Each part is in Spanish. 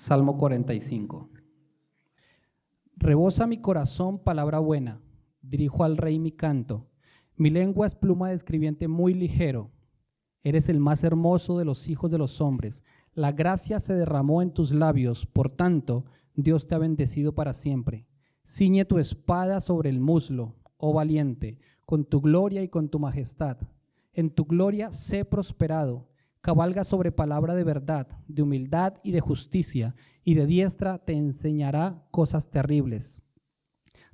Salmo 45. Rebosa mi corazón palabra buena, dirijo al Rey mi canto. Mi lengua es pluma de escribiente muy ligero. Eres el más hermoso de los hijos de los hombres. La gracia se derramó en tus labios, por tanto, Dios te ha bendecido para siempre. Ciñe tu espada sobre el muslo, oh valiente, con tu gloria y con tu majestad. En tu gloria sé prosperado. Cabalga sobre palabra de verdad, de humildad y de justicia, y de diestra te enseñará cosas terribles.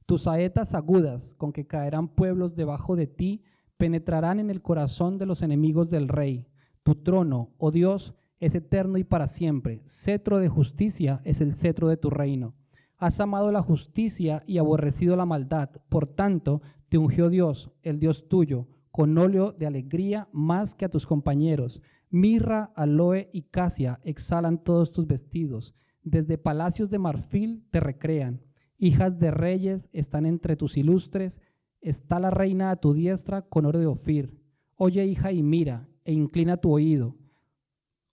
Tus saetas agudas, con que caerán pueblos debajo de ti, penetrarán en el corazón de los enemigos del rey. Tu trono, oh Dios, es eterno y para siempre. Cetro de justicia es el cetro de tu reino. Has amado la justicia y aborrecido la maldad. Por tanto, te ungió Dios, el Dios tuyo, con óleo de alegría más que a tus compañeros. Mirra, aloe y casia exhalan todos tus vestidos. Desde palacios de marfil te recrean. Hijas de reyes están entre tus ilustres. Está la reina a tu diestra con oro de Ofir. Oye, hija, y mira, e inclina tu oído.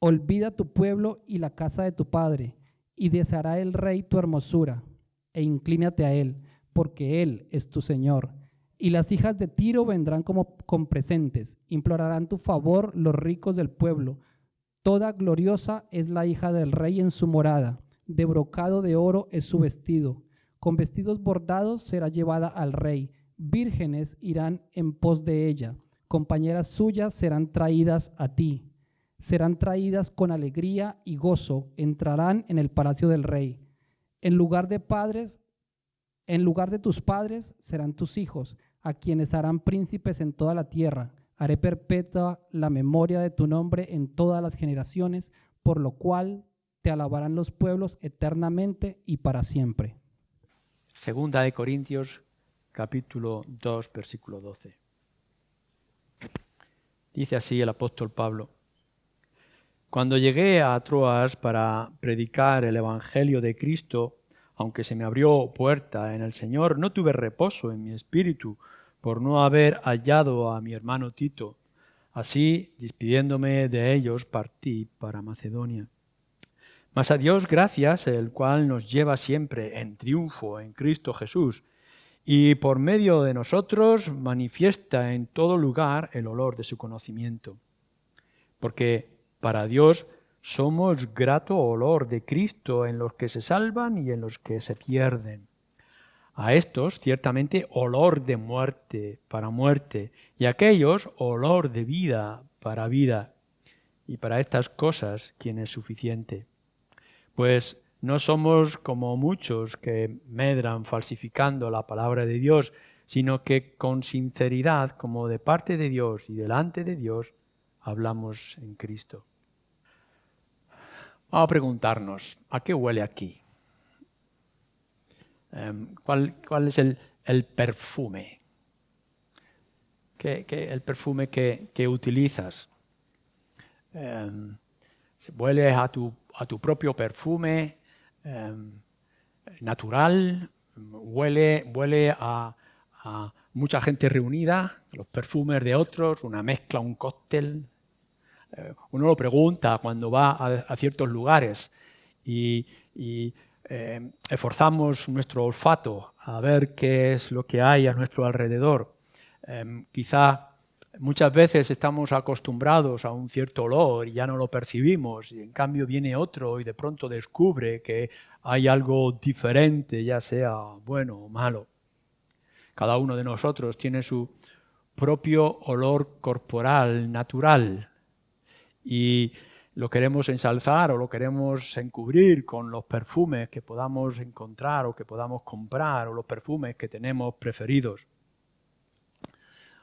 Olvida tu pueblo y la casa de tu padre, y deseará el rey tu hermosura, e inclínate a él, porque él es tu Señor. Y las hijas de Tiro vendrán como con presentes, implorarán tu favor los ricos del pueblo. Toda gloriosa es la hija del rey en su morada, de brocado de oro es su vestido. Con vestidos bordados será llevada al rey, vírgenes irán en pos de ella, compañeras suyas serán traídas a ti. Serán traídas con alegría y gozo, entrarán en el palacio del rey. En lugar de tus padres serán tus hijos, a quienes harán príncipes en toda la tierra. Haré perpetua la memoria de tu nombre en todas las generaciones, por lo cual te alabarán los pueblos eternamente y para siempre. Segunda de Corintios, capítulo 2, versículo 12. Dice así el apóstol Pablo: Cuando llegué a Troas para predicar el evangelio de Cristo, aunque se me abrió puerta en el Señor, no tuve reposo en mi espíritu por no haber hallado a mi hermano Tito. Así, despidiéndome de ellos, partí para Macedonia. Mas a Dios gracias, el cual nos lleva siempre en triunfo en Cristo Jesús, y por medio de nosotros manifiesta en todo lugar el olor de su conocimiento. Porque para Dios somos grato olor de Cristo en los que se salvan y en los que se pierden. A estos ciertamente olor de muerte para muerte, y a aquellos olor de vida para vida. Y para estas cosas, ¿quién es suficiente? Pues no somos como muchos que medran falsificando la palabra de Dios, sino que con sinceridad, como de parte de Dios y delante de Dios, hablamos en Cristo. Vamos a preguntarnos, ¿a qué huele aquí? ¿Cuál es el perfume? El perfume que utilizas? ¿Huele a tu propio perfume natural? ¿Huele a mucha gente reunida? ¿Los perfumes de otros? ¿Una mezcla, un cóctel? Uno lo pregunta cuando va a ciertos lugares y esforzamos nuestro olfato a ver qué es lo que hay a nuestro alrededor. Quizá muchas veces estamos acostumbrados a un cierto olor y ya no lo percibimos, y en cambio viene otro y de pronto descubre que hay algo diferente, ya sea bueno o malo. Cada uno de nosotros tiene su propio olor corporal, natural, y lo queremos ensalzar o lo queremos encubrir con los perfumes que podamos encontrar o que podamos comprar, o los perfumes que tenemos preferidos.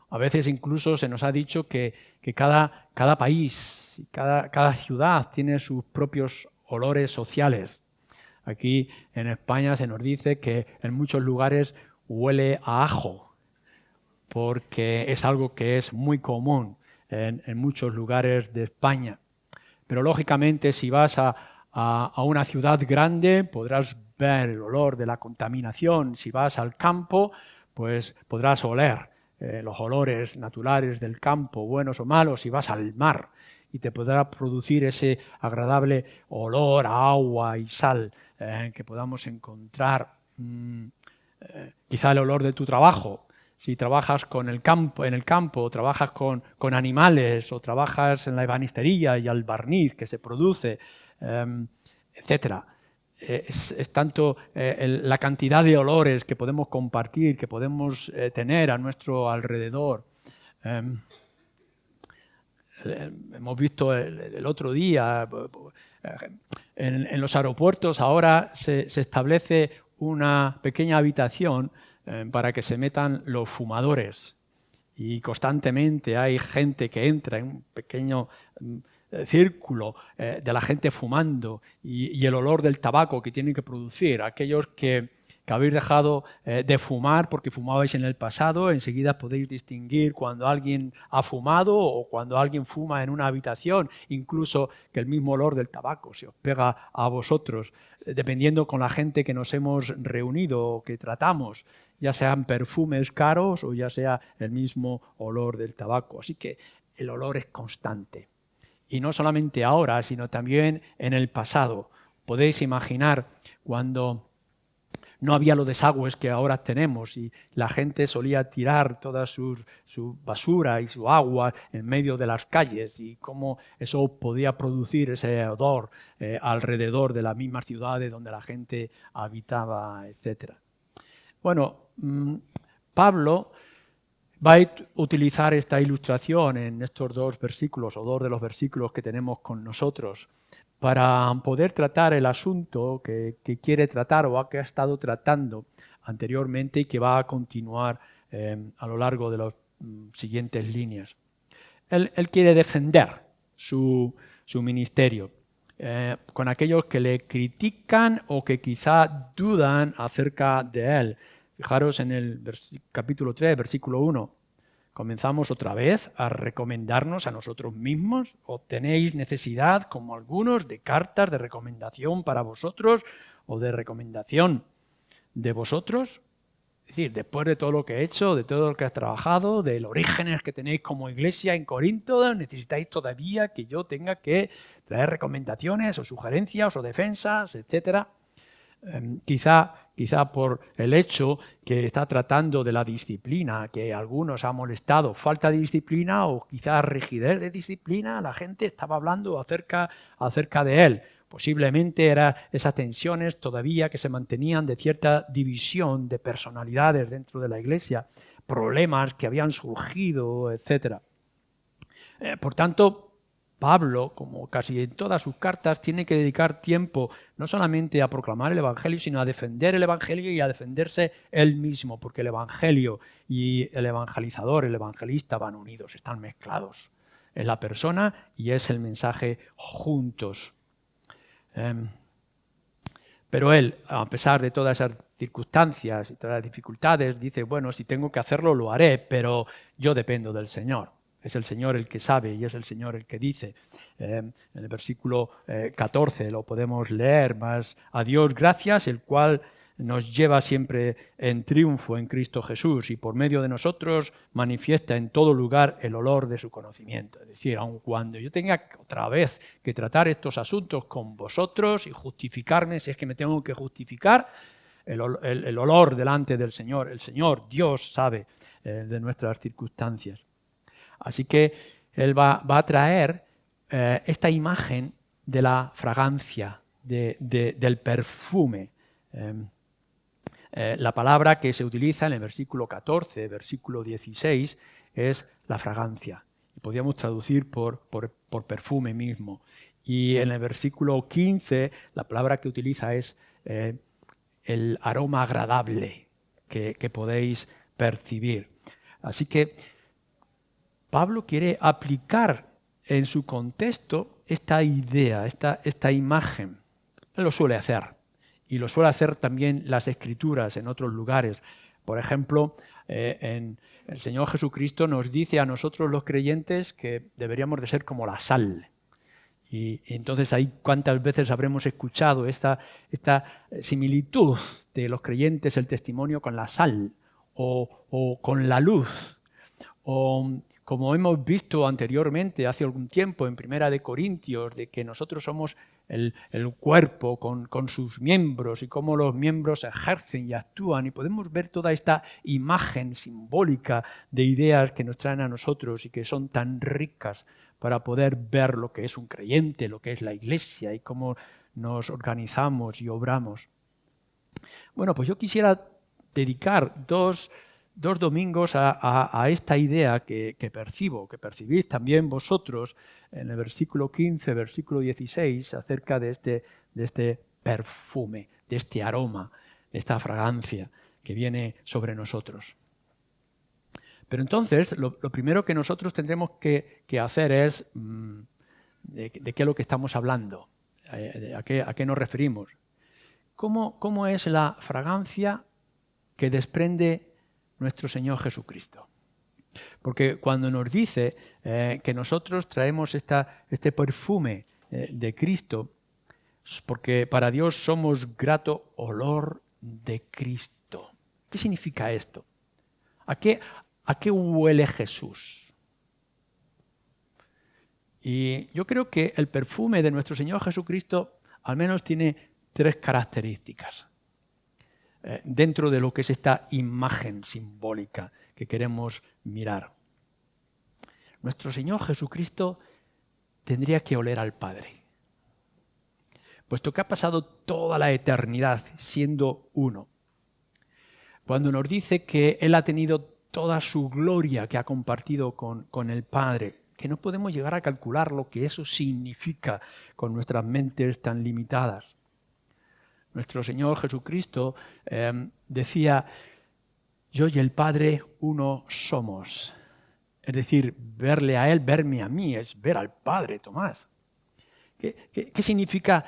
A veces incluso se nos ha dicho que cada país, cada ciudad tiene sus propios olores sociales. Aquí en España se nos dice que en muchos lugares huele a ajo, porque es algo que es muy común en muchos lugares de España. Pero lógicamente si vas a una ciudad grande podrás ver el olor de la contaminación. Si vas al campo, pues podrás oler los olores naturales del campo, buenos o malos. Si vas al mar y te podrá producir ese agradable olor a agua y sal que podamos encontrar. Quizá el olor de tu trabajo. Si trabajas en el campo, o trabajas con animales, o trabajas en la ebanistería y al barniz que se produce, etcétera. Es tanto la cantidad de olores que podemos compartir, que podemos tener a nuestro alrededor. Hemos visto el otro día, en los aeropuertos ahora se establece una pequeña habitación para que se metan los fumadores, y constantemente hay gente que entra en un pequeño círculo de la gente fumando y el olor del tabaco que tienen que producir. Aquellos que habéis dejado de fumar porque fumabais en el pasado, enseguida podéis distinguir cuando alguien ha fumado o cuando alguien fuma en una habitación, incluso que el mismo olor del tabaco se os pega a vosotros, dependiendo con la gente que nos hemos reunido o que tratamos, ya sean perfumes caros o ya sea el mismo olor del tabaco. Así que el olor es constante. Y no solamente ahora, sino también en el pasado. Podéis imaginar cuando no había los desagües que ahora tenemos y la gente solía tirar toda su basura y su agua en medio de las calles, y cómo eso podía producir ese odor alrededor de las mismas ciudades donde la gente habitaba, etc. Bueno, Pablo va a utilizar esta ilustración en estos dos versículos, o dos de los versículos que tenemos con nosotros, para poder tratar el asunto que quiere tratar o que ha estado tratando anteriormente y que va a continuar a lo largo de las siguientes líneas. Él quiere defender su ministerio con aquellos que le critican o que quizá dudan acerca de él. Fijaros en el capítulo 3, versículo 1. ¿Comenzamos otra vez a recomendarnos a nosotros mismos? ¿O tenéis necesidad, como algunos, de cartas de recomendación para vosotros o de recomendación de vosotros? Es decir, después de todo lo que he hecho, de todo lo que has trabajado, del orígenes que tenéis como iglesia en Corinto, ¿necesitáis todavía que yo tenga que traer recomendaciones o sugerencias o defensas, etcétera? Quizá por el hecho que está tratando de la disciplina, que a algunos ha molestado, falta de disciplina o quizá rigidez de disciplina, la gente estaba hablando acerca de él. Posiblemente eran esas tensiones todavía que se mantenían de cierta división de personalidades dentro de la iglesia, problemas que habían surgido, etc. Por tanto, Pablo, como casi en todas sus cartas, tiene que dedicar tiempo no solamente a proclamar el Evangelio, sino a defender el Evangelio y a defenderse él mismo, porque el Evangelio y el evangelizador, el evangelista, van unidos, están mezclados. Es la persona y es el mensaje juntos. Pero él, a pesar de todas esas circunstancias y todas las dificultades, dice, bueno, si tengo que hacerlo, lo haré, pero yo dependo del Señor. Es el Señor el que sabe y es el Señor el que dice. En el versículo 14 lo podemos leer, mas a Dios gracias, el cual nos lleva siempre en triunfo en Cristo Jesús y por medio de nosotros manifiesta en todo lugar el olor de su conocimiento. Es decir, aun cuando yo tenga otra vez que tratar estos asuntos con vosotros y justificarme, si es que me tengo que justificar, el olor delante del Señor, el Señor, Dios sabe de nuestras circunstancias. Así que él va a traer esta imagen de la fragancia, del perfume. La palabra que se utiliza en el versículo 14, versículo 16, es la fragancia. Podríamos traducir por perfume mismo. Y en el versículo 15, la palabra que utiliza es el aroma agradable que podéis percibir. Así que Pablo quiere aplicar en su contexto esta idea, esta imagen. Él lo suele hacer, y lo suele hacer también las Escrituras en otros lugares. Por ejemplo, el Señor Jesucristo nos dice a nosotros los creyentes que deberíamos de ser como la sal. Y entonces ahí cuántas veces habremos escuchado esta similitud de los creyentes, el testimonio con la sal, o con la luz, o como hemos visto anteriormente, hace algún tiempo, en Primera de Corintios, de que nosotros somos el cuerpo con sus miembros y cómo los miembros ejercen y actúan, y podemos ver toda esta imagen simbólica de ideas que nos traen a nosotros y que son tan ricas para poder ver lo que es un creyente, lo que es la Iglesia y cómo nos organizamos y obramos. Bueno, pues yo quisiera dedicar dos domingos a esta idea que percibís también vosotros en el versículo 15, versículo 16, acerca de este perfume, de este aroma, de esta fragancia que viene sobre nosotros. Pero entonces, lo primero que nosotros tendremos que hacer es de qué es lo que estamos hablando, a qué nos referimos. ¿Cómo es la fragancia que desprende nuestro Señor Jesucristo? Porque cuando nos dice que nosotros traemos este perfume de Cristo, porque para Dios somos grato olor de Cristo. ¿Qué significa esto? ¿A qué huele Jesús? Y yo creo que el perfume de nuestro Señor Jesucristo al menos tiene 3 características dentro de lo que es esta imagen simbólica que queremos mirar. Nuestro Señor Jesucristo tendría que oler al Padre, puesto que ha pasado toda la eternidad siendo uno. Cuando nos dice que Él ha tenido toda su gloria que ha compartido con el Padre, que no podemos llegar a calcular lo que eso significa con nuestras mentes tan limitadas. Nuestro Señor Jesucristo decía, yo y el Padre uno somos. Es decir, verle a Él, verme a mí, es ver al Padre, Tomás. ¿Qué significa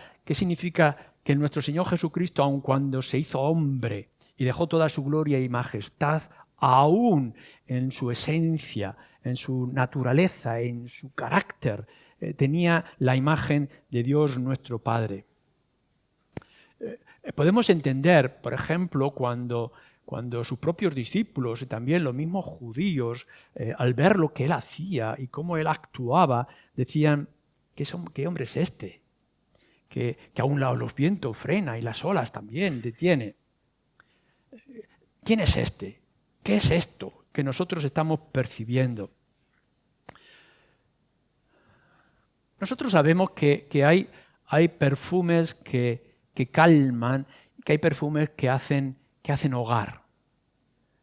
que nuestro Señor Jesucristo, aun cuando se hizo hombre y dejó toda su gloria y majestad, aún en su esencia, en su naturaleza, en su carácter, tenía la imagen de Dios nuestro Padre? Podemos entender, por ejemplo, cuando sus propios discípulos y también los mismos judíos, al ver lo que Él hacía y cómo Él actuaba, decían, ¿qué hombre es este? Que aún los vientos frena y las olas también detiene. ¿Quién es este? ¿Qué es esto que nosotros estamos percibiendo? Nosotros sabemos que hay perfumes que calman, que hay perfumes que hacen hogar.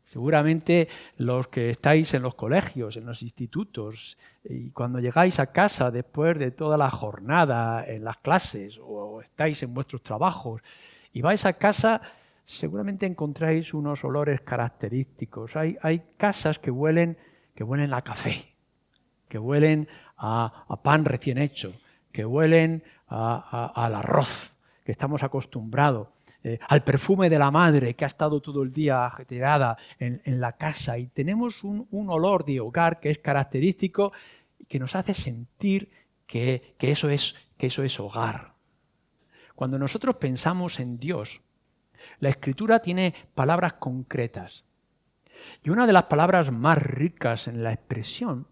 Seguramente los que estáis en los colegios, en los institutos, y cuando llegáis a casa después de toda la jornada en las clases o estáis en vuestros trabajos y vais a casa, seguramente encontráis unos olores característicos. Hay casas que huelen a café, que huelen a pan recién hecho, que huelen al arroz, que estamos acostumbrados, al perfume de la madre que ha estado todo el día ajetreada en la casa, y tenemos un olor de hogar que es característico y que nos hace sentir que eso es hogar. Cuando nosotros pensamos en Dios, la Escritura tiene palabras concretas, y una de las palabras más ricas en la expresión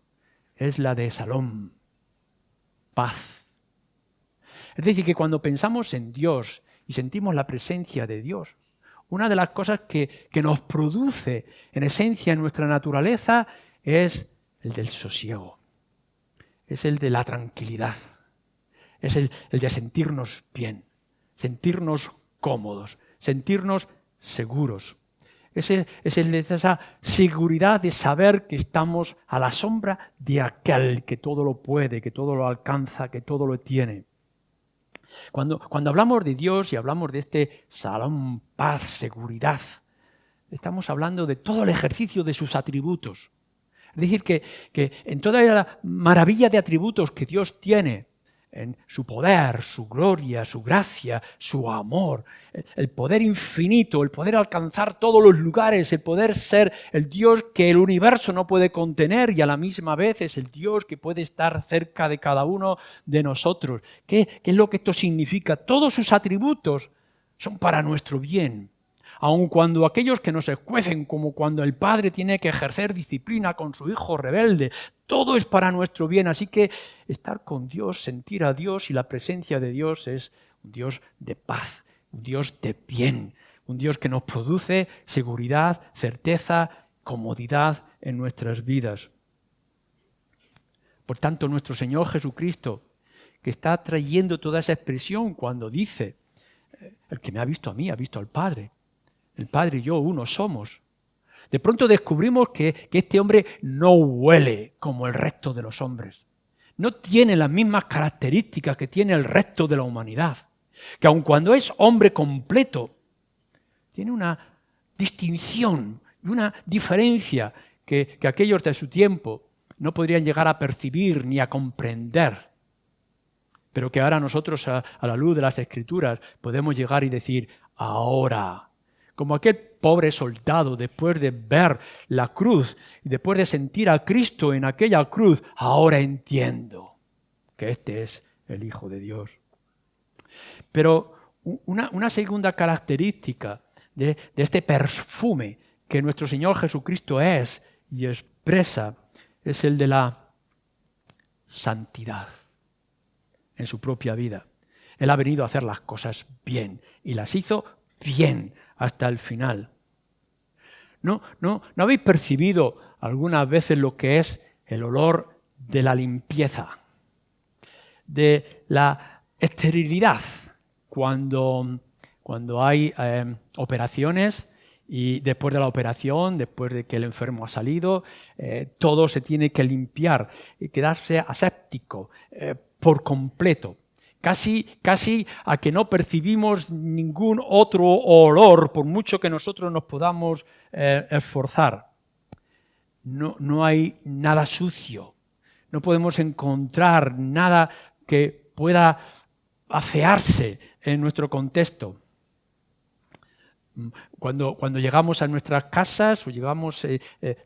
es la de Salom, paz. Es decir, que cuando pensamos en Dios y sentimos la presencia de Dios, una de las cosas que nos produce en esencia en nuestra naturaleza es el del sosiego, es el de la tranquilidad, es el de sentirnos bien, sentirnos cómodos, sentirnos seguros. Es el de esa seguridad de saber que estamos a la sombra de aquel que todo lo puede, que todo lo alcanza, que todo lo tiene. Cuando hablamos de Dios y hablamos de este salón, paz, seguridad, estamos hablando de todo el ejercicio de sus atributos. Es decir, que en toda la maravilla de atributos que Dios tiene, en su poder, su gloria, su gracia, su amor, el poder infinito, el poder alcanzar todos los lugares, el poder ser el Dios que el universo no puede contener y a la misma vez es el Dios que puede estar cerca de cada uno de nosotros. ¿Qué es lo que esto significa? Todos sus atributos son para nuestro bien. aun cuando aquellos que nos escuecen, como cuando el padre tiene que ejercer disciplina con su hijo rebelde, todo es para nuestro bien. Así que estar con Dios, sentir a Dios y la presencia de Dios es un Dios de paz, un Dios de bien, un Dios que nos produce seguridad, certeza, comodidad en nuestras vidas. Por tanto, nuestro Señor Jesucristo, que está trayendo toda esa expresión cuando dice: el que me ha visto a mí, ha visto al Padre. El Padre y yo uno somos. De pronto descubrimos que este hombre no huele como el resto de los hombres. No tiene las mismas características que tiene el resto de la humanidad. Que aun cuando es hombre completo, tiene una distinción y una diferencia que aquellos de su tiempo no podrían llegar a percibir ni a comprender. Pero que ahora nosotros, a la luz de las Escrituras, podemos llegar y decir: ahora, como aquel pobre soldado después de ver la cruz y después de sentir a Cristo en aquella cruz, ahora entiendo que este es el Hijo de Dios. Pero una segunda característica de este perfume que nuestro Señor Jesucristo es y expresa es el de la santidad en su propia vida. Él ha venido a hacer las cosas bien y las hizo bien hasta el final. ¿No habéis percibido algunas veces lo que es el olor de la limpieza, de la esterilidad, cuando hay operaciones y después de la operación, después de que el enfermo ha salido, todo se tiene que limpiar y quedarse aséptico por completo? Casi a que no percibimos ningún otro olor, por mucho que nosotros nos podamos esforzar. No hay nada sucio, no podemos encontrar nada que pueda afearse en nuestro contexto. Cuando llegamos a nuestras casas o llegamos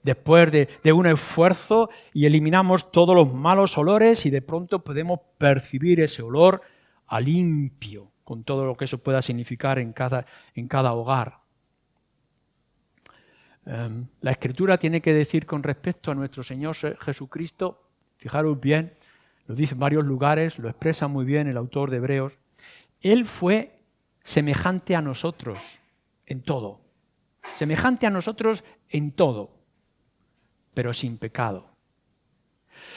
después de un esfuerzo y eliminamos todos los malos olores y de pronto podemos percibir ese olor a limpio, con todo lo que eso pueda significar en cada hogar. La Escritura tiene que decir con respecto a nuestro Señor Jesucristo, fijaros bien, lo dice en varios lugares, lo expresa muy bien el autor de Hebreos: Él fue semejante a nosotros en todo. Semejante a nosotros en todo, pero sin pecado.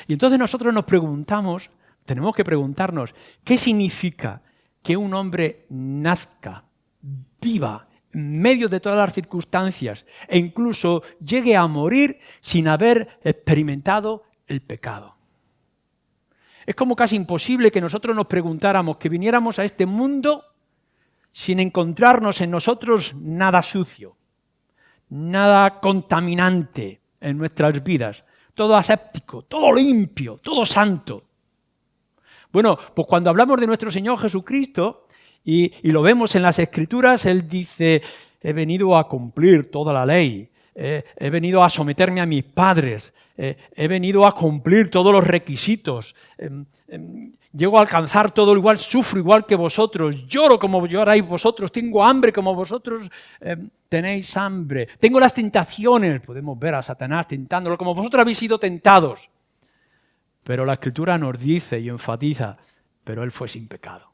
Y entonces nosotros nos preguntamos, tenemos que preguntarnos, ¿qué significa que un hombre nazca, viva, en medio de todas las circunstancias e incluso llegue a morir sin haber experimentado el pecado? Es como casi imposible que nosotros nos preguntáramos, que viniéramos a este mundo sin encontrarnos en nosotros nada sucio, nada contaminante en nuestras vidas, todo aséptico, todo limpio, todo santo. Bueno, pues cuando hablamos de nuestro Señor Jesucristo y lo vemos en las Escrituras, Él dice: he venido a cumplir toda la ley, he venido a someterme a mis padres, he venido a cumplir todos los requisitos, llego a alcanzar todo igual, sufro igual que vosotros, lloro como lloráis vosotros, tengo hambre como vosotros tenéis hambre, tengo las tentaciones, podemos ver a Satanás tentándolo como vosotros habéis sido tentados. Pero la Escritura nos dice y enfatiza: pero Él fue sin pecado.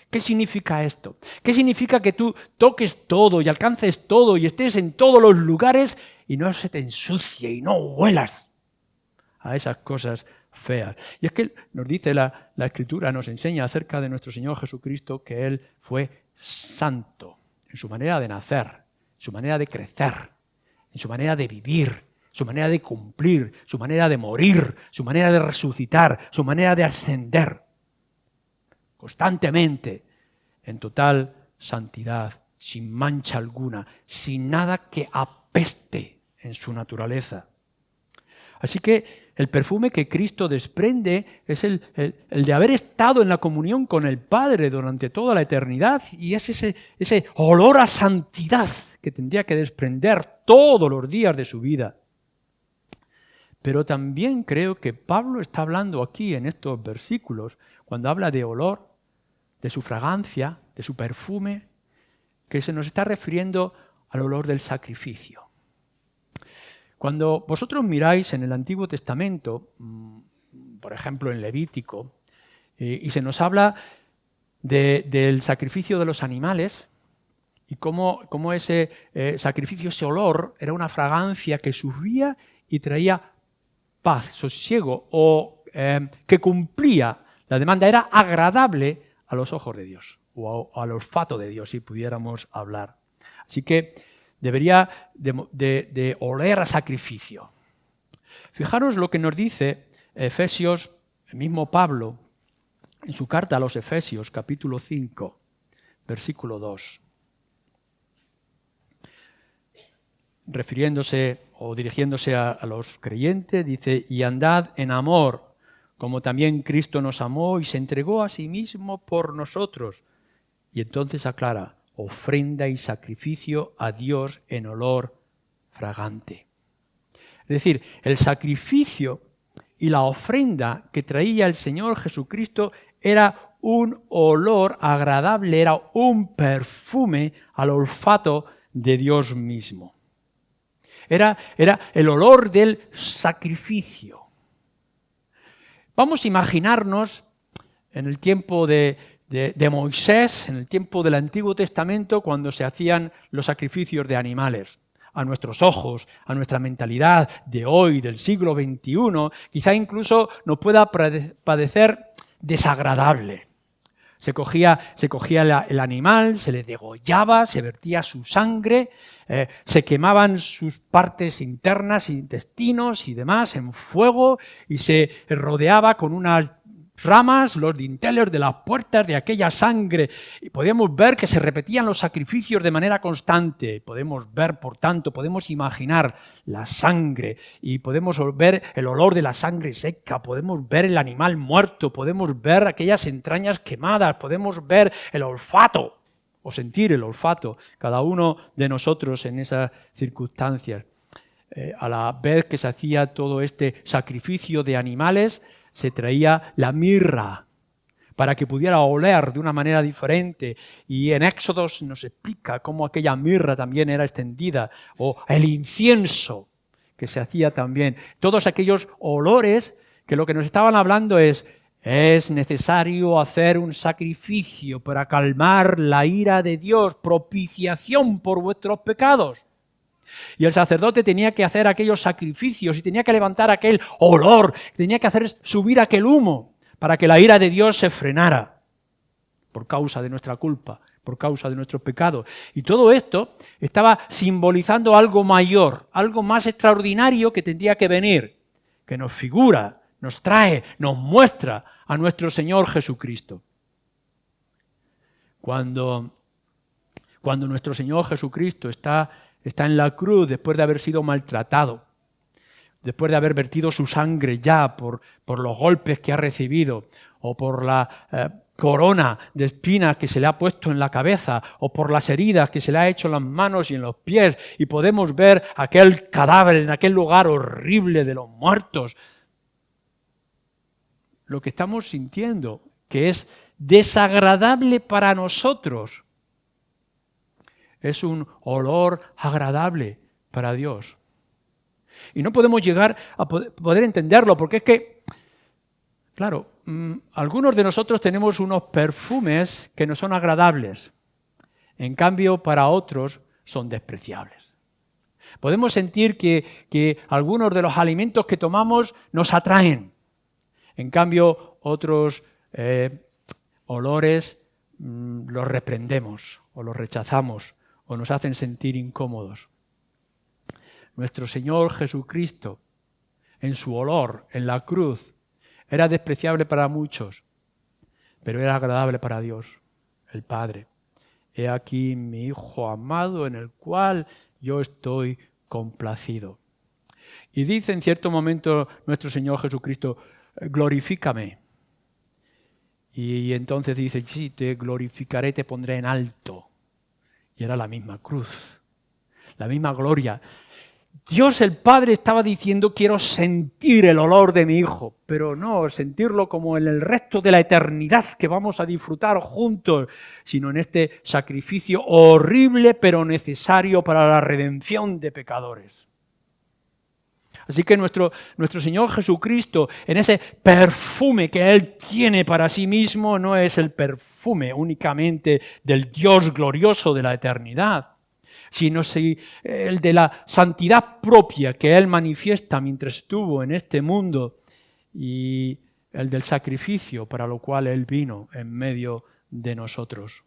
¿Qué significa esto? ¿Qué significa que tú toques todo y alcances todo y estés en todos los lugares y no se te ensucie y no huelas a esas cosas feas? Y es que nos dice la Escritura, nos enseña acerca de nuestro Señor Jesucristo que Él fue santo en su manera de nacer, en su manera de crecer, en su manera de vivir, su manera de cumplir, su manera de morir, su manera de resucitar, su manera de ascender. Constantemente, en total santidad, sin mancha alguna, sin nada que apeste en su naturaleza. Así que el perfume que Cristo desprende es el de haber estado en la comunión con el Padre durante toda la eternidad, y es ese olor a santidad que tendría que desprender todos los días de su vida. Pero también creo que Pablo está hablando aquí en estos versículos, cuando habla de olor, de su fragancia, de su perfume, que se nos está refiriendo al olor del sacrificio. Cuando vosotros miráis en el Antiguo Testamento, por ejemplo en Levítico, y se nos habla del sacrificio de los animales, y cómo ese sacrificio, ese olor, era una fragancia que subía y traía paz, sosiego, o que cumplía la demanda, era agradable a los ojos de Dios, o al olfato de Dios, si pudiéramos hablar. Así que debería de oler a sacrificio. Fijaros lo que nos dice Efesios, el mismo Pablo, en su carta a los Efesios, capítulo 5, versículo 2. Refiriéndose o dirigiéndose a los creyentes, dice: y andad en amor, como también Cristo nos amó y se entregó a sí mismo por nosotros. Y entonces aclara: ofrenda y sacrificio a Dios en olor fragante. Es decir, el sacrificio y la ofrenda que traía el Señor Jesucristo era un olor agradable, era un perfume al olfato de Dios mismo. Era el olor del sacrificio. Vamos a imaginarnos en el tiempo de Moisés, en el tiempo del Antiguo Testamento, cuando se hacían los sacrificios de animales. A nuestros ojos, a nuestra mentalidad de hoy, del siglo XXI, quizá incluso nos pueda parecer desagradable. Se cogía el animal, se le degollaba, se vertía su sangre, se quemaban sus partes internas, intestinos y demás en fuego, y se rodeaba con unas ramas los dinteles de las puertas de aquella sangre. Y podemos ver que se repetían los sacrificios de manera constante. Podemos ver, por tanto, podemos imaginar la sangre y podemos ver el olor de la sangre seca, podemos ver el animal muerto, podemos ver aquellas entrañas quemadas, podemos ver el olfato o sentir el olfato, cada uno de nosotros en esas circunstancias. A la vez que se hacía todo este sacrificio de animales, se traía la mirra para que pudiera oler de una manera diferente. Y en Éxodo nos explica cómo aquella mirra también era extendida, o el incienso que se hacía también. Todos aquellos olores que lo que nos estaban hablando es necesario hacer un sacrificio para calmar la ira de Dios, propiciación por vuestros pecados. Y el sacerdote tenía que hacer aquellos sacrificios y tenía que levantar aquel olor, tenía que hacer subir aquel humo para que la ira de Dios se frenara por causa de nuestra culpa, por causa de nuestros pecados. Y todo esto estaba simbolizando algo mayor, algo más extraordinario que tendría que venir, que nos figura, nos trae, nos muestra a nuestro Señor Jesucristo. Cuando nuestro Señor Jesucristo está en la cruz después de haber sido maltratado, después de haber vertido su sangre ya por los golpes que ha recibido, o por la corona de espinas que se le ha puesto en la cabeza, o por las heridas que se le ha hecho en las manos y en los pies, y podemos ver aquel cadáver en aquel lugar horrible de los muertos. Lo que estamos sintiendo, que es desagradable para nosotros, es un olor agradable para Dios. Y no podemos llegar a poder entenderlo, porque es que, claro, algunos de nosotros tenemos unos perfumes que no son agradables. En cambio, para otros son despreciables. Podemos sentir que algunos de los alimentos que tomamos nos atraen. En cambio, otros olores los reprendemos o los rechazamos, o nos hacen sentir incómodos. Nuestro Señor Jesucristo, en su olor, en la cruz, era despreciable para muchos, pero era agradable para Dios, el Padre. He aquí mi Hijo amado en el cual yo estoy complacido. Y dice en cierto momento nuestro Señor Jesucristo: glorifícame. Y entonces dice: sí, te glorificaré, te pondré en alto. Y era la misma cruz, la misma gloria. Dios el Padre estaba diciendo, quiero sentir el olor de mi Hijo, pero no sentirlo como en el resto de la eternidad que vamos a disfrutar juntos, sino en este sacrificio horrible pero necesario para la redención de pecadores. Así que nuestro Señor Jesucristo, en ese perfume que Él tiene para sí mismo, no es el perfume únicamente del Dios glorioso de la eternidad, sino el de la santidad propia que Él manifiesta mientras estuvo en este mundo y el del sacrificio para lo cual Él vino en medio de nosotros.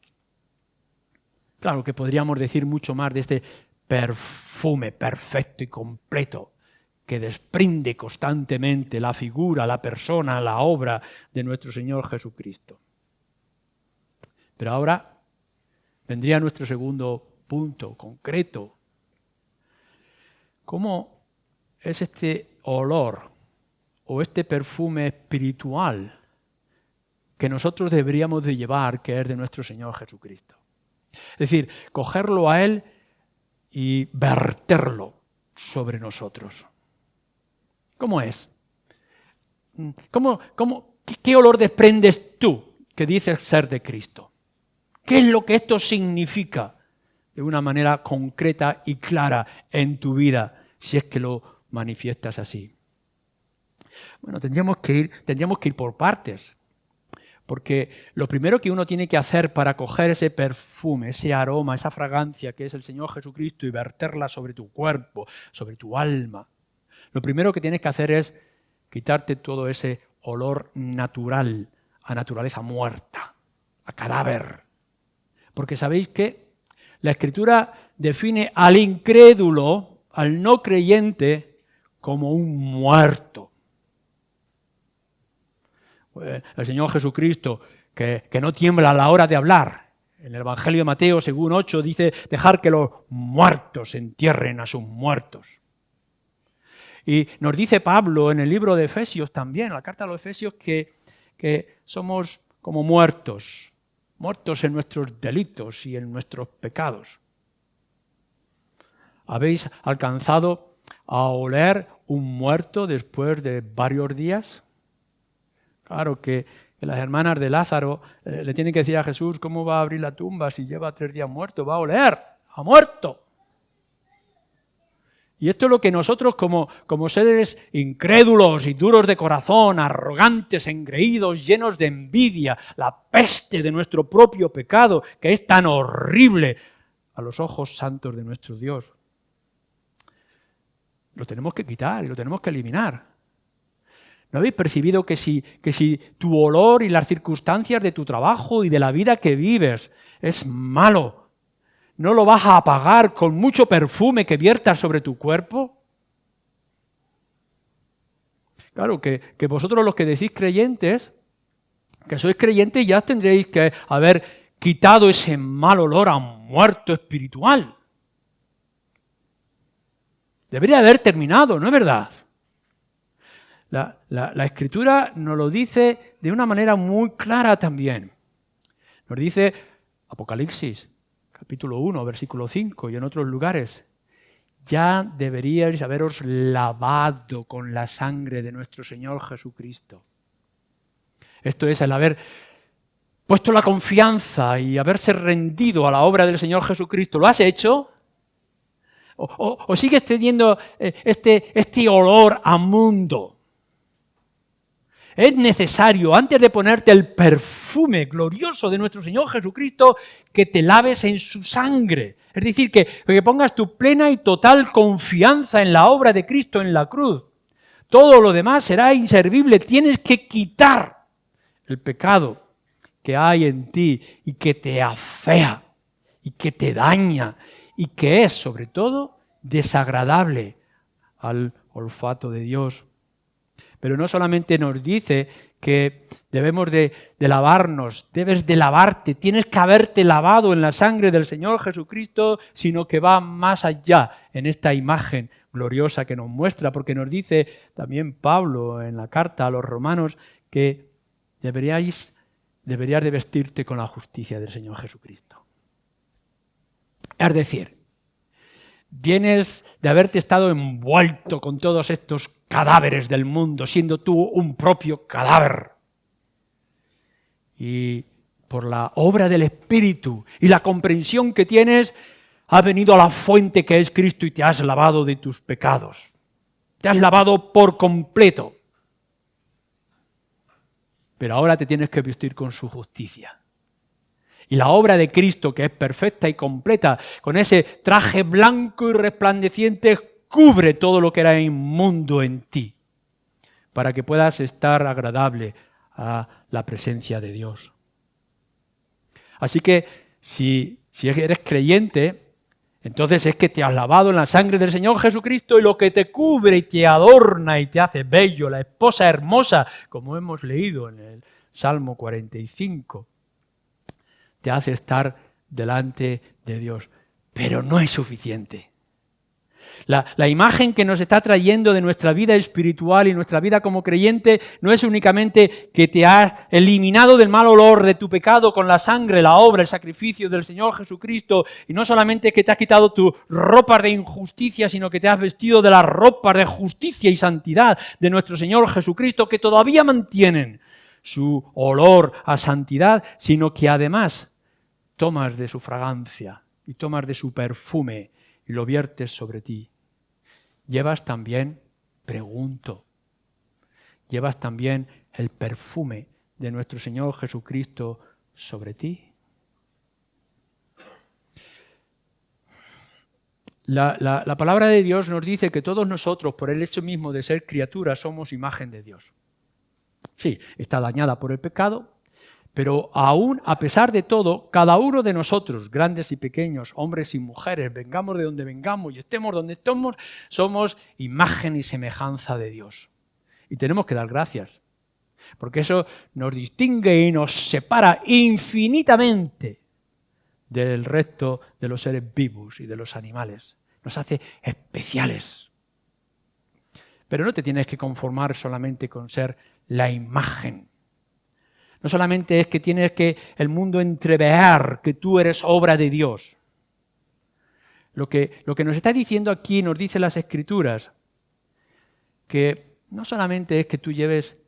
Claro que podríamos decir mucho más de este perfume perfecto y completo que desprende constantemente la figura, la persona, la obra de nuestro Señor Jesucristo. Pero ahora vendría nuestro segundo punto concreto. ¿Cómo es este olor o este perfume espiritual que nosotros deberíamos de llevar, que es de nuestro Señor Jesucristo? Es decir, cogerlo a Él y verterlo sobre nosotros. ¿Cómo es? ¿Qué olor desprendes tú que dices ser de Cristo? ¿Qué es lo que esto significa de una manera concreta y clara en tu vida, si es que lo manifiestas así? Bueno, tendríamos que ir por partes, porque lo primero que uno tiene que hacer para coger ese perfume, ese aroma, esa fragancia que es el Señor Jesucristo y verterla sobre tu cuerpo, sobre tu alma, lo primero que tienes que hacer es quitarte todo ese olor natural, a naturaleza muerta, a cadáver. Porque sabéis que la Escritura define al incrédulo, al no creyente, como un muerto. El Señor Jesucristo, que no tiembla a la hora de hablar, en el Evangelio de Mateo, según 8, dice, dejar que los muertos entierren a sus muertos. Y nos dice Pablo en el libro de Efesios también, en la carta a los Efesios, que somos como muertos en nuestros delitos y en nuestros pecados. ¿Habéis alcanzado a oler un muerto después de varios días? Claro que las hermanas de Lázaro le tienen que decir a Jesús, ¿cómo va a abrir la tumba si lleva 3 días muerto? Va a oler a muerto. Y esto es lo que nosotros como seres incrédulos y duros de corazón, arrogantes, engreídos, llenos de envidia, la peste de nuestro propio pecado, que es tan horrible a los ojos santos de nuestro Dios, lo tenemos que quitar y lo tenemos que eliminar. ¿No habéis percibido que si tu olor y las circunstancias de tu trabajo y de la vida que vives es malo, ¿no lo vas a apagar con mucho perfume que viertas sobre tu cuerpo? Claro, que vosotros los que decís creyentes, que sois creyentes, ya tendréis que haber quitado ese mal olor a un muerto espiritual. Debería haber terminado, ¿no es verdad? La Escritura nos lo dice de una manera muy clara también. Nos dice Apocalipsis, capítulo 1, versículo 5 y en otros lugares, ya deberíais haberos lavado con la sangre de nuestro Señor Jesucristo. Esto es el haber puesto la confianza y haberse rendido a la obra del Señor Jesucristo. ¿Lo has hecho? ¿O sigues teniendo este olor a mundo? Es necesario, antes de ponerte el perfume glorioso de nuestro Señor Jesucristo, que te laves en su sangre. Es decir, que pongas tu plena y total confianza en la obra de Cristo en la cruz. Todo lo demás será inservible. Tienes que quitar el pecado que hay en ti y que te afea y que te daña y que es, sobre todo, desagradable al olfato de Dios. Pero no solamente nos dice que debemos de lavarnos, debes de lavarte, tienes que haberte lavado en la sangre del Señor Jesucristo, sino que va más allá en esta imagen gloriosa que nos muestra, porque nos dice también Pablo en la carta a los romanos que deberías de vestirte con la justicia del Señor Jesucristo. Es decir, Vienes de haberte estado envuelto con todos estos cadáveres del mundo, siendo tú un propio cadáver. Y por la obra del Espíritu y la comprensión que tienes, has venido a la fuente que es Cristo y te has lavado de tus pecados. Te has lavado por completo. Pero ahora te tienes que vestir con su justicia. Y la obra de Cristo, que es perfecta y completa, con ese traje blanco y resplandeciente, cubre todo lo que era inmundo en ti, para que puedas estar agradable a la presencia de Dios. Así que si eres creyente, entonces es que te has lavado en la sangre del Señor Jesucristo y lo que te cubre y te adorna y te hace bello, la esposa hermosa, como hemos leído en el Salmo 45, te hace estar delante de Dios. Pero no es suficiente. La imagen que nos está trayendo de nuestra vida espiritual y nuestra vida como creyente no es únicamente que te has eliminado del mal olor de tu pecado con la sangre, la obra, el sacrificio del Señor Jesucristo, y no solamente que te has quitado tu ropa de injusticia, sino que te has vestido de las ropas de justicia y santidad de nuestro Señor Jesucristo, que todavía mantienen su olor a santidad, sino que además tomas de su fragancia y tomas de su perfume y lo viertes sobre ti. Llevas también, pregunto, llevas también el perfume de nuestro Señor Jesucristo sobre ti. La palabra de Dios nos dice que todos nosotros, por el hecho mismo de ser criaturas, somos imagen de Dios. Sí, está dañada por el pecado, pero aún a pesar de todo, cada uno de nosotros, grandes y pequeños, hombres y mujeres, vengamos de donde vengamos y estemos donde estemos, somos imagen y semejanza de Dios. Y tenemos que dar gracias, porque eso nos distingue y nos separa infinitamente del resto de los seres vivos y de los animales. Nos hace especiales. Pero no te tienes que conformar solamente con ser la imagen. No solamente es que tienes que el mundo entrever que tú eres obra de Dios. Lo que nos está diciendo aquí, nos dice las Escrituras, que no solamente es que tú lleves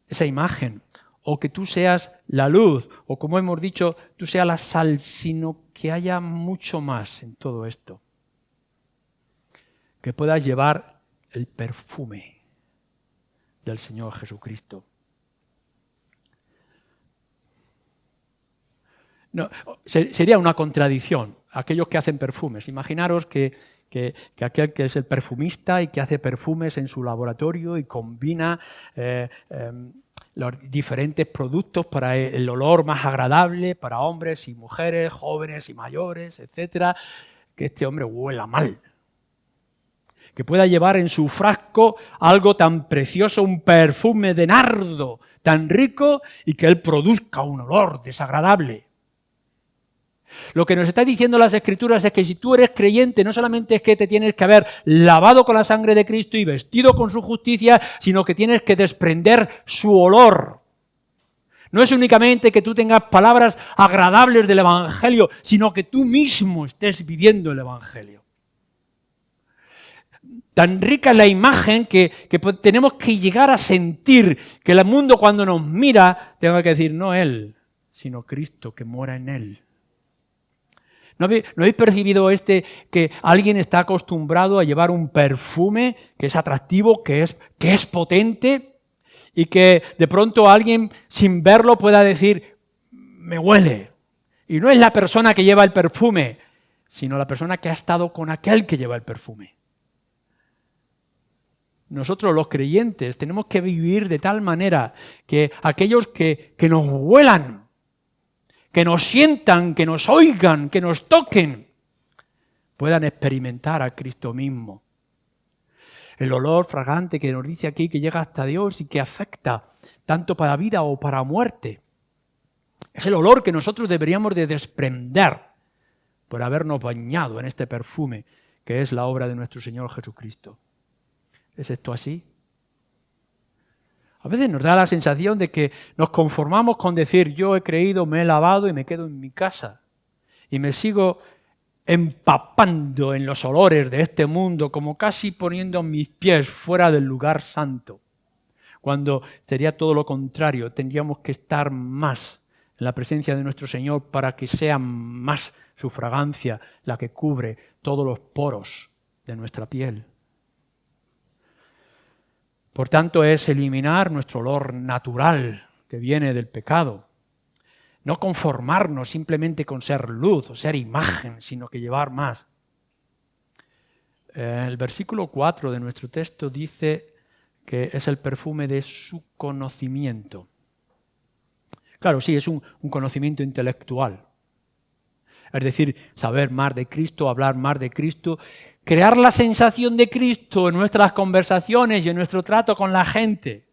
esa imagen, o que tú seas la luz, o como hemos dicho, tú seas la sal, sino que haya mucho más en todo esto. Que puedas llevar el perfume del Señor Jesucristo. No, sería una contradicción, aquellos que hacen perfumes. Imaginaros que aquel que es el perfumista y que hace perfumes en su laboratorio y combina los diferentes productos para el olor más agradable para hombres y mujeres, jóvenes y mayores, etcétera, que este hombre huela mal. Que pueda llevar en su frasco algo tan precioso, un perfume de nardo tan rico y que él produzca un olor desagradable. Lo que nos está diciendo las Escrituras es que si tú eres creyente, no solamente es que te tienes que haber lavado con la sangre de Cristo y vestido con su justicia, sino que tienes que desprender su olor. No es únicamente que tú tengas palabras agradables del Evangelio, sino que tú mismo estés viviendo el Evangelio. Tan rica es la imagen que tenemos que llegar a sentir que el mundo cuando nos mira tenga que decir no él, sino Cristo que mora en él. ¿No habéis percibido que alguien está acostumbrado a llevar un perfume que es atractivo, que es potente y que de pronto alguien sin verlo pueda decir me huele? Y no es la persona que lleva el perfume, sino la persona que ha estado con aquel que lleva el perfume. Nosotros los creyentes tenemos que vivir de tal manera que aquellos que nos huelan, que nos sientan, que nos oigan, que nos toquen, puedan experimentar a Cristo mismo. El olor fragante que nos dice aquí que llega hasta Dios y que afecta tanto para vida o para muerte. Es el olor que nosotros deberíamos de desprender por habernos bañado en este perfume que es la obra de nuestro Señor Jesucristo. ¿Es esto así? A veces nos da la sensación de que nos conformamos con decir yo he creído, me he lavado y me quedo en mi casa y me sigo empapando en los olores de este mundo, como casi poniendo mis pies fuera del lugar santo, cuando sería todo lo contrario. Tendríamos que estar más en la presencia de nuestro Señor para que sea más su fragancia la que cubre todos los poros de nuestra piel. Por tanto, es eliminar nuestro olor natural que viene del pecado. No conformarnos simplemente con ser luz o ser imagen, sino que llevar más. El versículo 4 de nuestro texto dice que es el perfume de su conocimiento. Claro, sí, es un conocimiento intelectual. Es decir, saber más de Cristo, hablar más de Cristo, crear la sensación de Cristo en nuestras conversaciones y en nuestro trato con la gente.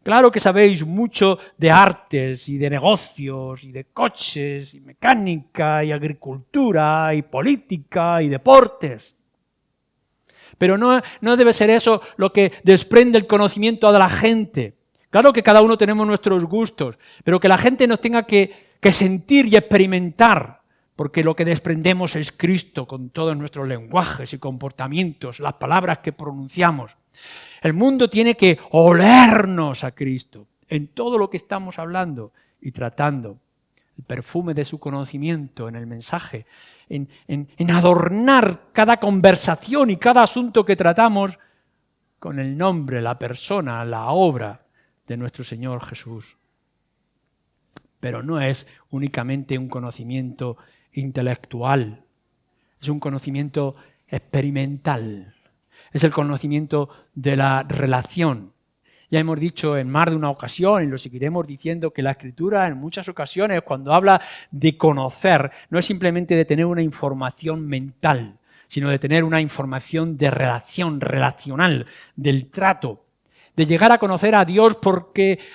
Claro que sabéis mucho de artes y de negocios y de coches y mecánica y agricultura y política y deportes. Pero no debe ser eso lo que desprende el conocimiento a la gente. Claro que cada uno tenemos nuestros gustos, pero que la gente nos tenga que sentir y experimentar, porque lo que desprendemos es Cristo con todos nuestros lenguajes y comportamientos, las palabras que pronunciamos. El mundo tiene que olernos a Cristo en todo lo que estamos hablando y tratando. El perfume de su conocimiento en el mensaje, en adornar cada conversación y cada asunto que tratamos con el nombre, la persona, la obra de nuestro Señor Jesús. Pero no es únicamente un conocimiento intelectual, es un conocimiento experimental. Es el conocimiento de la relación. Ya hemos dicho en más de una ocasión, y lo seguiremos diciendo, que la Escritura en muchas ocasiones, cuando habla de conocer, no es simplemente de tener una información mental, sino de tener una información de relación, relacional, del trato, de llegar a conocer a Dios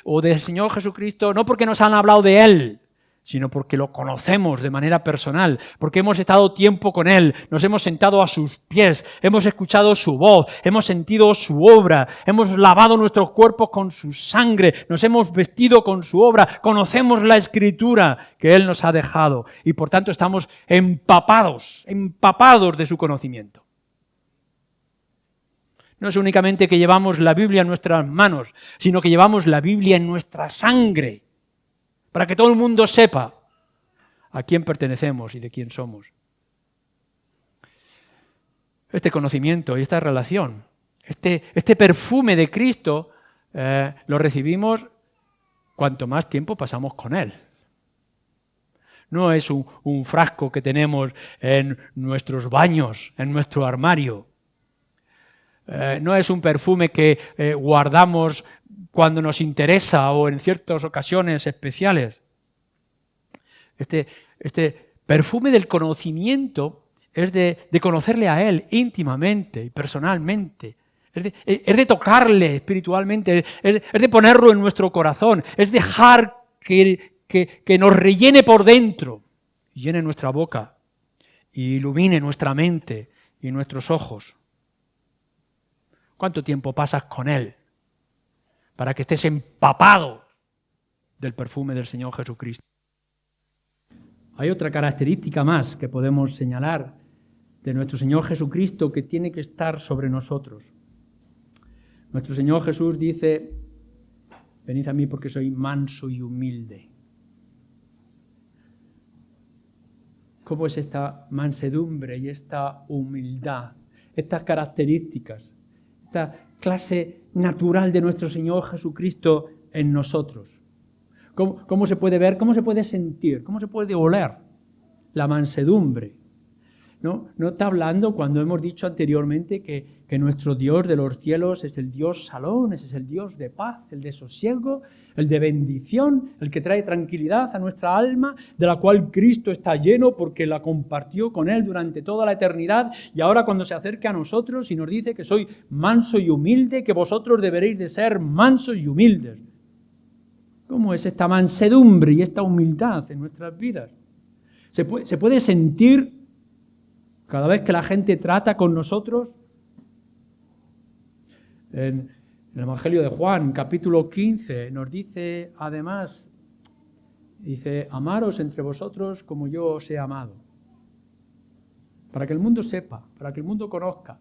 o del Señor Jesucristo, no porque nos han hablado de Él, sino porque lo conocemos de manera personal, porque hemos estado tiempo con Él, nos hemos sentado a sus pies, hemos escuchado su voz, hemos sentido su obra, hemos lavado nuestros cuerpos con su sangre, nos hemos vestido con su obra, conocemos la Escritura que Él nos ha dejado y por tanto estamos empapados de su conocimiento. No es únicamente que llevamos la Biblia en nuestras manos, sino que llevamos la Biblia en nuestra sangre, para que todo el mundo sepa a quién pertenecemos y de quién somos. Este conocimiento y esta relación, este perfume de Cristo, lo recibimos cuanto más tiempo pasamos con Él. No es un frasco que tenemos en nuestros baños, en nuestro armario. No es un perfume que guardamos cuando nos interesa o en ciertas ocasiones especiales. Este perfume del conocimiento es de conocerle a Él íntimamente y personalmente. Es de tocarle espiritualmente, es de ponerlo en nuestro corazón, es dejar que nos rellene por dentro, llene nuestra boca y ilumine nuestra mente y nuestros ojos. ¿Cuánto tiempo pasas con Él para que estés empapado del perfume del Señor Jesucristo? Hay otra característica más que podemos señalar de nuestro Señor Jesucristo que tiene que estar sobre nosotros. Nuestro Señor Jesús dice: venid a mí porque soy manso y humilde. ¿Cómo es esta mansedumbre y esta humildad? Estas características, esta clase natural de nuestro Señor Jesucristo en nosotros. ¿Cómo se puede ver? ¿Cómo se puede sentir? ¿Cómo se puede oler la mansedumbre? ¿No está hablando cuando hemos dicho anteriormente que nuestro Dios de los cielos es el Dios Salón, es el Dios de paz, el de sosiego, el de bendición, el que trae tranquilidad a nuestra alma, de la cual Cristo está lleno porque la compartió con Él durante toda la eternidad y ahora cuando se acerca a nosotros y nos dice que soy manso y humilde, que vosotros deberéis de ser mansos y humildes? ¿Cómo es esta mansedumbre y esta humildad en nuestras vidas? ¿Se puede sentir cada vez que la gente trata con nosotros? En el Evangelio de Juan, capítulo 15, nos dice además, amaros entre vosotros como yo os he amado. para que el mundo sepa, para que el mundo conozca.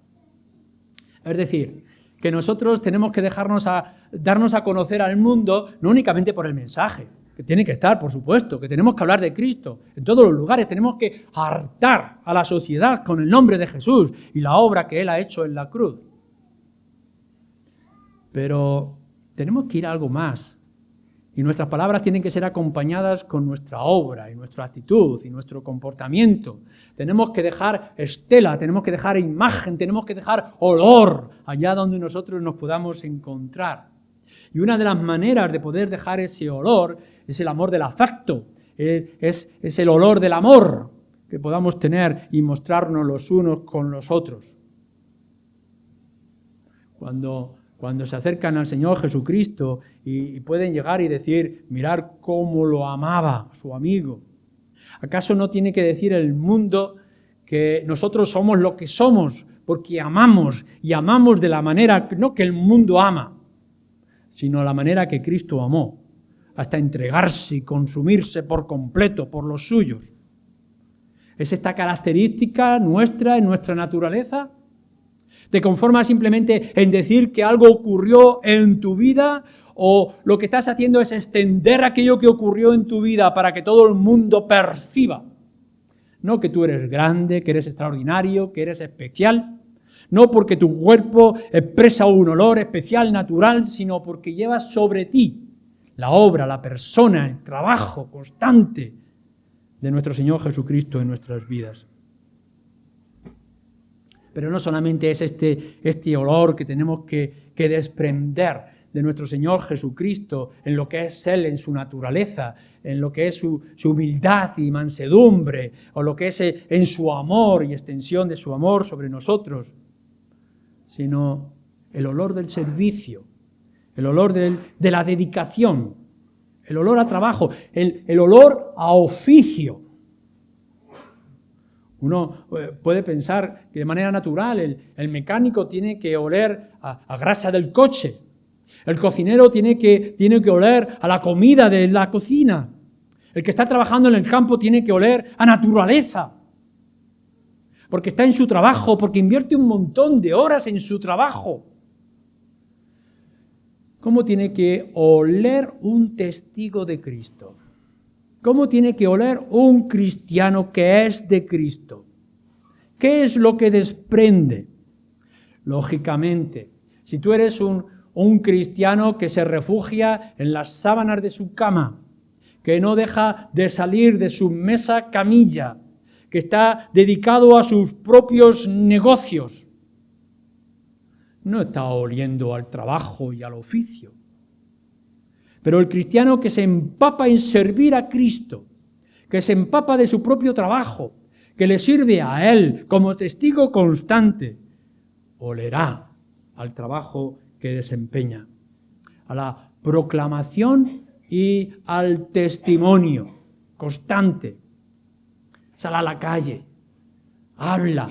Es decir, que nosotros tenemos que darnos a conocer al mundo no únicamente por el mensaje, que tiene que estar, por supuesto, que tenemos que hablar de Cristo en todos los lugares, tenemos que hartar a la sociedad con el nombre de Jesús y la obra que Él ha hecho en la cruz. Pero tenemos que ir a algo más. Y nuestras palabras tienen que ser acompañadas con nuestra obra y nuestra actitud y nuestro comportamiento. Tenemos que dejar estela, tenemos que dejar imagen, tenemos que dejar olor allá donde nosotros nos podamos encontrar. Y una de las maneras de poder dejar ese olor es el amor del afecto, es el olor del amor que podamos tener y mostrarnos los unos con los otros. Cuando se acercan al Señor Jesucristo y pueden llegar y decir, mirar cómo lo amaba su amigo. ¿Acaso no tiene que decir el mundo que nosotros somos lo que somos porque amamos y amamos de la manera, no que el mundo ama, sino la manera que Cristo amó, hasta entregarse y consumirse por completo por los suyos? ¿Es esta característica nuestra, en nuestra naturaleza? ¿Te conformas simplemente en decir que algo ocurrió en tu vida o lo que estás haciendo es extender aquello que ocurrió en tu vida para que todo el mundo perciba? No que tú eres grande, que eres extraordinario, que eres especial, no porque tu cuerpo expresa un olor especial, natural, sino porque llevas sobre ti la obra, la persona, el trabajo constante de nuestro Señor Jesucristo en nuestras vidas. Pero no solamente es este olor que tenemos que desprender de nuestro Señor Jesucristo en lo que es Él, en su naturaleza, en lo que es su humildad y mansedumbre, o lo que es en su amor y extensión de su amor sobre nosotros, sino el olor del servicio, el olor de la dedicación, el olor a trabajo, el olor a oficio. Uno puede pensar que de manera natural el mecánico tiene que oler a grasa del coche, el cocinero tiene que oler a la comida de la cocina, el que está trabajando en el campo tiene que oler a naturaleza, porque está en su trabajo, porque invierte un montón de horas en su trabajo. ¿Cómo tiene que oler un testigo de Cristo? ¿Cómo tiene que oler un cristiano que es de Cristo? ¿Qué es lo que desprende? Lógicamente, si tú eres un cristiano que se refugia en las sábanas de su cama, que no deja de salir de su mesa camilla, que está dedicado a sus propios negocios, no está oliendo al trabajo y al oficio. Pero el cristiano que se empapa en servir a Cristo, que se empapa de su propio trabajo, que le sirve a Él como testigo constante, olerá al trabajo que desempeña, a la proclamación y al testimonio constante. Sale a la calle, habla,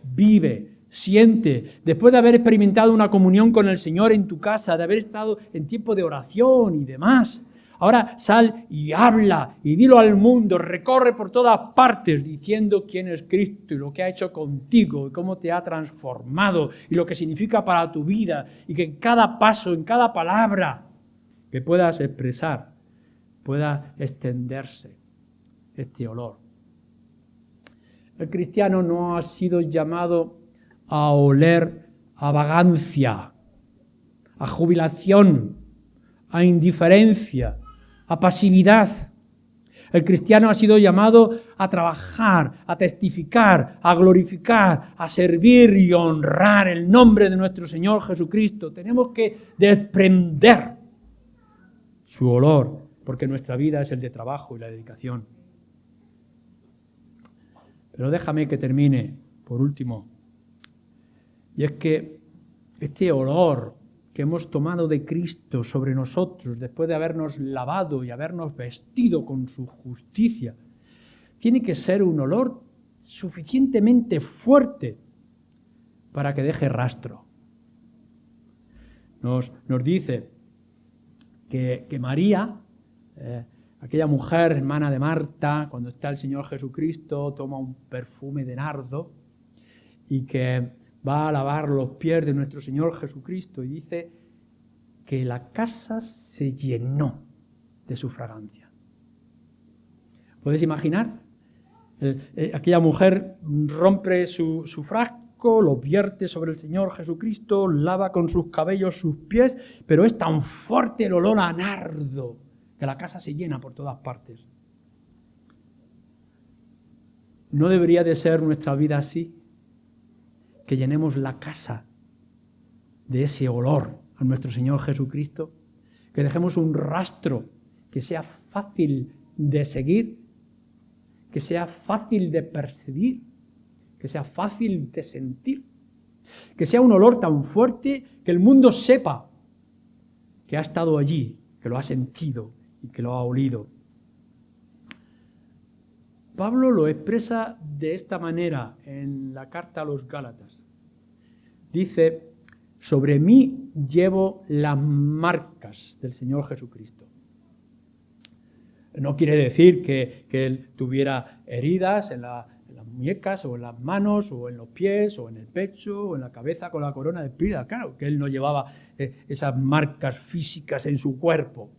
vive, siente, después de haber experimentado una comunión con el Señor en tu casa, de haber estado en tiempo de oración y demás, ahora sal y habla y dilo al mundo, recorre por todas partes diciendo quién es Cristo y lo que ha hecho contigo y cómo te ha transformado y lo que significa para tu vida y que en cada paso, en cada palabra que puedas expresar, pueda extenderse este olor. El cristiano no ha sido llamado a oler a vagancia, a jubilación, a indiferencia, a pasividad. El cristiano ha sido llamado a trabajar, a testificar, a glorificar, a servir y honrar el nombre de nuestro Señor Jesucristo. Tenemos que desprender su olor, porque nuestra vida es el de trabajo y la dedicación. Pero déjame que termine, por último. Y es que este olor que hemos tomado de Cristo sobre nosotros después de habernos lavado y habernos vestido con su justicia, tiene que ser un olor suficientemente fuerte para que deje rastro. Nos dice que María, aquella mujer hermana de Marta, cuando está el Señor Jesucristo, toma un perfume de nardo y que va a lavar los pies de nuestro Señor Jesucristo y dice que la casa se llenó de su fragancia. ¿Puedes imaginar? Aquella mujer rompe su frasco, lo vierte sobre el Señor Jesucristo, lava con sus cabellos sus pies, pero es tan fuerte el olor a nardo que la casa se llena por todas partes. ¿No debería de ser nuestra vida así? Que llenemos la casa de ese olor a nuestro Señor Jesucristo, que dejemos un rastro que sea fácil de seguir, que sea fácil de percibir, que sea fácil de sentir, que sea un olor tan fuerte que el mundo sepa que ha estado allí, que lo ha sentido y que lo ha olido. Pablo lo expresa de esta manera en la carta a los Gálatas. Dice: sobre mí llevo las marcas del Señor Jesucristo. No quiere decir que él tuviera heridas en las muñecas o en las manos o en los pies o en el pecho o en la cabeza con la corona de espinas. Claro que él no llevaba esas marcas físicas en su cuerpo.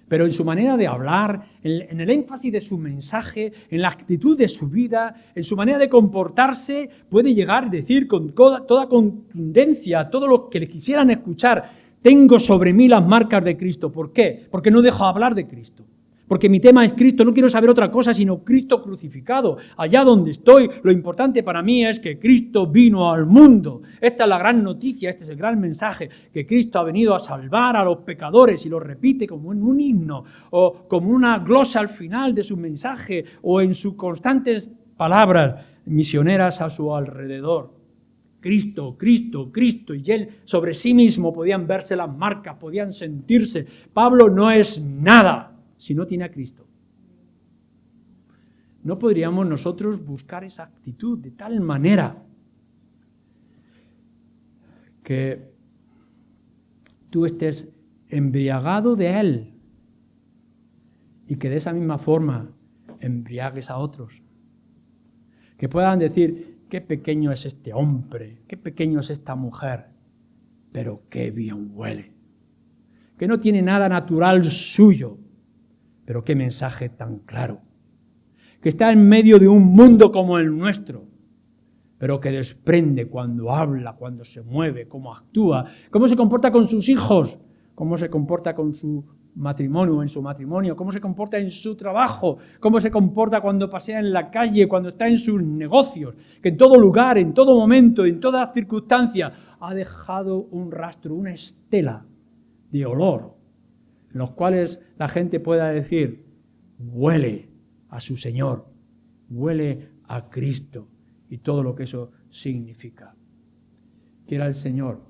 Pero en su manera de hablar, en el énfasis de su mensaje, en la actitud de su vida, en su manera de comportarse, puede llegar a decir con toda contundencia a todos los que le quisieran escuchar: tengo sobre mí las marcas de Cristo. ¿Por qué? Porque no dejo de hablar de Cristo. Porque mi tema es Cristo, no quiero saber otra cosa sino Cristo crucificado. Allá donde estoy, lo importante para mí es que Cristo vino al mundo. Esta es la gran noticia, este es el gran mensaje, que Cristo ha venido a salvar a los pecadores, y lo repite como en un himno o como una glosa al final de su mensaje o en sus constantes palabras misioneras a su alrededor. Cristo, Cristo, Cristo, y él sobre sí mismo podían verse las marcas, podían sentirse. Pablo no es nada si no tiene a Cristo. ¿No podríamos nosotros buscar esa actitud de tal manera que tú estés embriagado de Él y que de esa misma forma embriagues a otros? Que puedan decir: qué pequeño es este hombre, qué pequeño es esta mujer, pero qué bien huele. Que no tiene nada natural suyo, pero qué mensaje tan claro. Que está en medio de un mundo como el nuestro, pero que desprende cuando habla, cuando se mueve, cómo actúa, cómo se comporta con sus hijos, cómo se comporta con su matrimonio, en su matrimonio, cómo se comporta en su trabajo, cómo se comporta cuando pasea en la calle, cuando está en sus negocios, que en todo lugar, en todo momento, en toda circunstancia, ha dejado un rastro, una estela de olor, en los cuales la gente pueda decir: huele a su Señor, huele a Cristo, y todo lo que eso significa. Quiera el Señor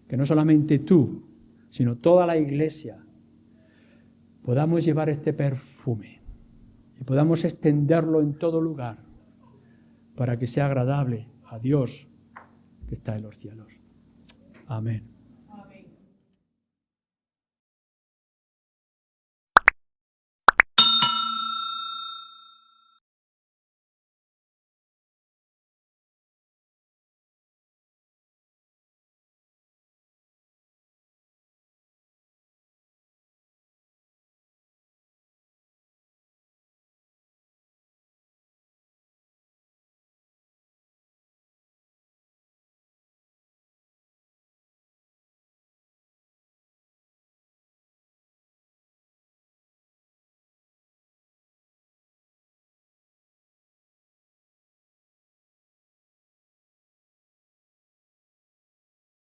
que no solamente tú, sino toda la iglesia, podamos llevar este perfume y podamos extenderlo en todo lugar para que sea agradable a Dios que está en los cielos. Amén.